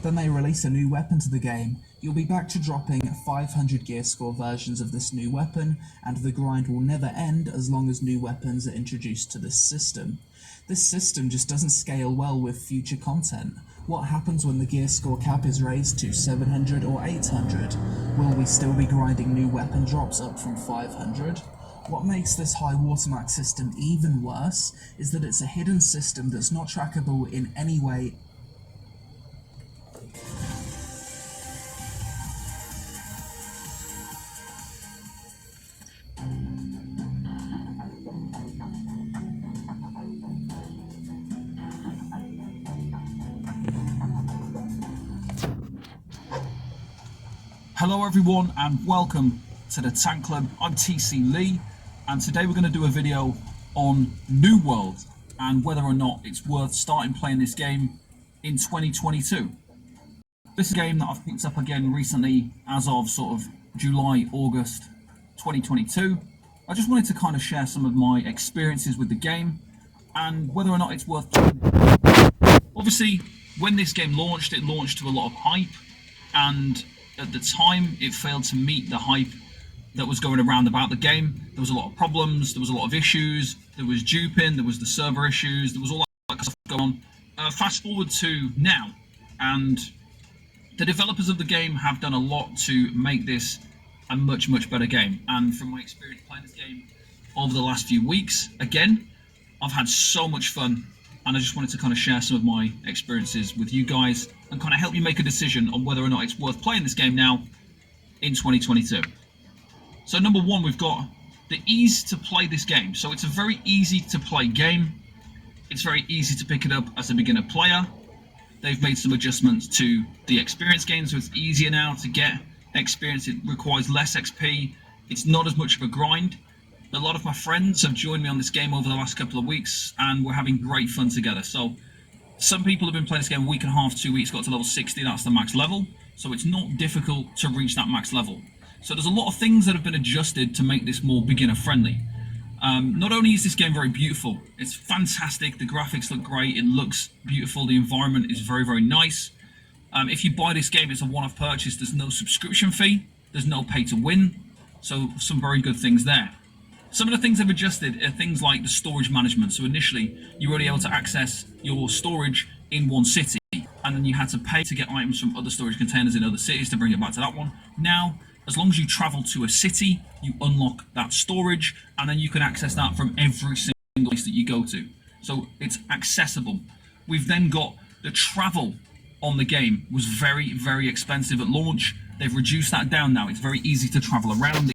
Then they release a new weapon to the game. You'll be back to dropping 500 gear score versions of this new weapon, and the grind will never end as long as new weapons are introduced to this system. This system just doesn't scale well with future content. What happens when the gear score cap is raised to 700 or 800? Will we still be grinding new weapon drops up from 500? What makes this high watermark system even worse is that it's a hidden system that's not trackable in any way. Hello everyone and welcome to the Tank Club. I'm TC Lee and today we're going to do a video on New World and whether or not it's worth starting playing this game in 2022. This is a game that I've picked up again recently as of sort of July, August 2022. I just wanted to kind of share some of my experiences with the game and whether or not it's worth playing. Obviously, when this game launched, it launched to a lot of hype, and at the time it failed to meet the hype that was going around about the game. There was a lot of problems, there was a lot of issues, there was duping, there was the server issues, there was all that kind of stuff going on. Fast forward to now, and the developers of the game have done a lot to make this a much better game. And from my experience playing this game over the last few weeks, again, I've had so much fun, and I just wanted to kind of share some of my experiences with you guys and kind of help you make a decision on whether or not it's worth playing this game now in 2022. So number one, we've got the ease to play this game. So it's a very easy to play game. It's very easy to pick it up as a beginner player. They've made some adjustments to the experience gain, so it's easier now to get experience. It requires less XP. It's not as much of a grind. A lot of my friends have joined me on this game over the last couple of weeks and we're having great fun together. So some people have been playing this game a week and a half, 2 weeks, got to level 60, that's the max level. So it's not difficult to reach that max level. So there's a lot of things that have been adjusted to make this more beginner friendly. Not only is this game very beautiful, it's fantastic, the graphics look great, it looks beautiful, the environment is very nice. If you buy this game, it's a one-off purchase, there's no subscription fee, there's no pay to win, so some very good things there. Some of the things they've adjusted are things like the storage management. So initially, you were only able to access your storage in one city, and then you had to pay to get items from other storage containers in other cities to bring it back to that one. Now, as long as you travel to a city, you unlock that storage, and then you can access that from every single place that you go to. So it's accessible. We've then got the travel on the game was very expensive at launch. They've reduced that down now. It's very easy to travel around.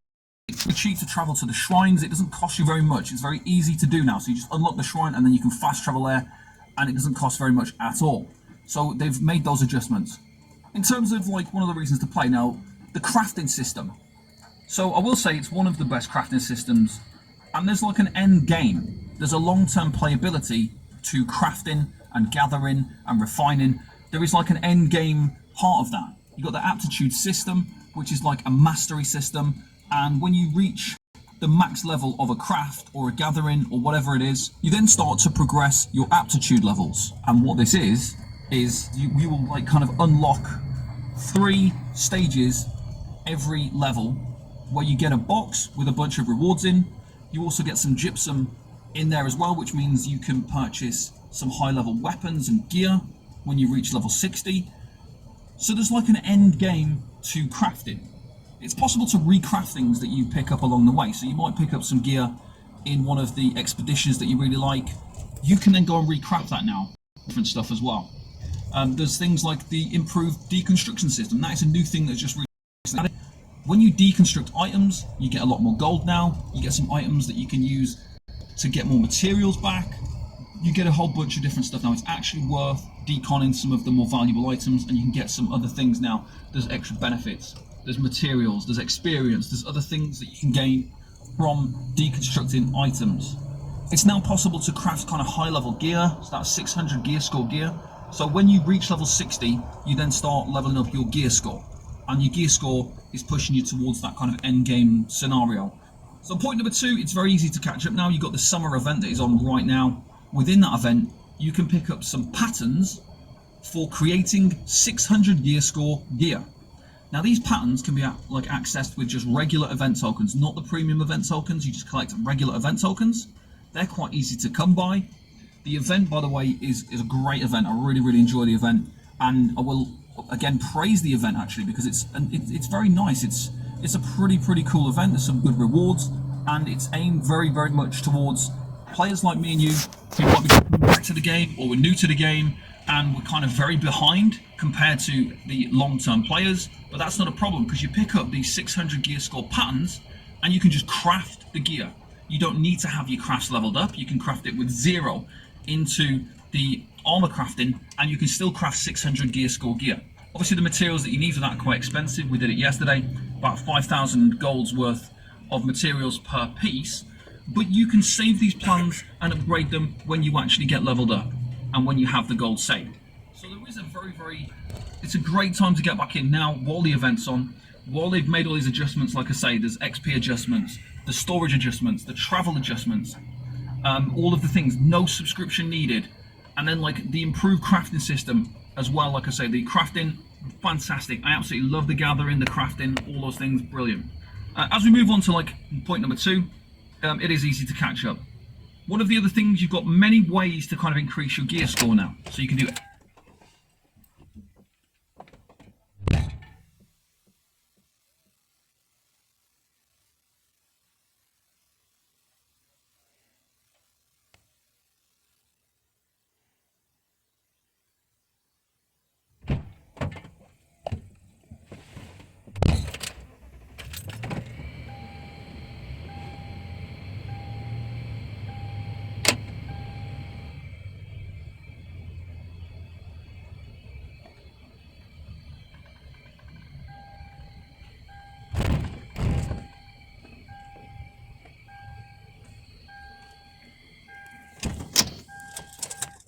It's cheap to travel to the shrines. It doesn't cost you very much. It's very easy to do now. So you just unlock the shrine and then you can fast travel there, and it doesn't cost very much at all. So they've made those adjustments. In terms of like one of the reasons to play now, the crafting system. So I will say it's one of the best crafting systems, and there's like an end game. There's a long-term playability to crafting and gathering and refining. There is like an end game part of that. You've got the aptitude system, which is like a mastery system. And when you reach the max level of a craft or a gathering or whatever it is, you then start to progress your aptitude levels. And what this is you will like kind of unlock 3 stages every level where you get a box with a bunch of rewards in. You also get some gypsum in there as well, which means you can purchase some high level weapons and gear when you reach level 60. So there's like an end game to crafting. It's possible to recraft things that you pick up along the way. So you might pick up some gear in one of the expeditions that you really like. You can then go and recraft that now. Different stuff as well. There's things like the improved deconstruction system. That is a new thing that's just recently added. When you deconstruct items, you get a lot more gold now. You get some items that you can use to get more materials back. You get a whole bunch of different stuff now. It's actually worth deconning some of the more valuable items, and you can get some other things now. There's extra benefits. There's materials, there's experience, there's other things that you can gain from deconstructing items. It's now possible to craft kind of high level gear, so that's 600 gear score gear. So when you reach level 60, you then start leveling up your gear score. And your gear score is pushing you towards that kind of end game scenario. So point number 2, it's very easy to catch up now. You've got the summer event that is on right now. Within that event, you can pick up some patterns for creating 600 gear score gear. Now these patterns can be accessed with just regular event tokens, not the premium event tokens. You just collect regular event tokens. They're quite easy to come by. The event, by the way, is a great event. I really enjoy the event, and I will again praise the event actually because it's very nice. It's a pretty cool event. There's some good rewards, and it's aimed very much towards players like me and you who might be coming back to the game or we're new to the game and we're kind of very behind compared to the long-term players. But that's not a problem because you pick up these 600 gear score patterns and you can just craft the gear. You don't need to have your crafts leveled up. You can craft it with 0 into the armor crafting and you can still craft 600 gear score gear. Obviously the materials that you need for that are quite expensive. We did it yesterday, about 5,000 gold's worth of materials per piece, but you can save these plans and upgrade them when you actually get leveled up and when you have the gold saved. So there is it's a great time to get back in now while the event's on, while they've made all these adjustments. Like I say, there's XP adjustments, the storage adjustments, the travel adjustments, all of the things, no subscription needed, and then like the improved crafting system as well. Like I say, the crafting, fantastic. I absolutely love the gathering, the crafting, all those things, brilliant. As we move on to like point number 2, it is easy to catch up. One of the other things, you've got many ways to kind of increase your gear score now. So you can do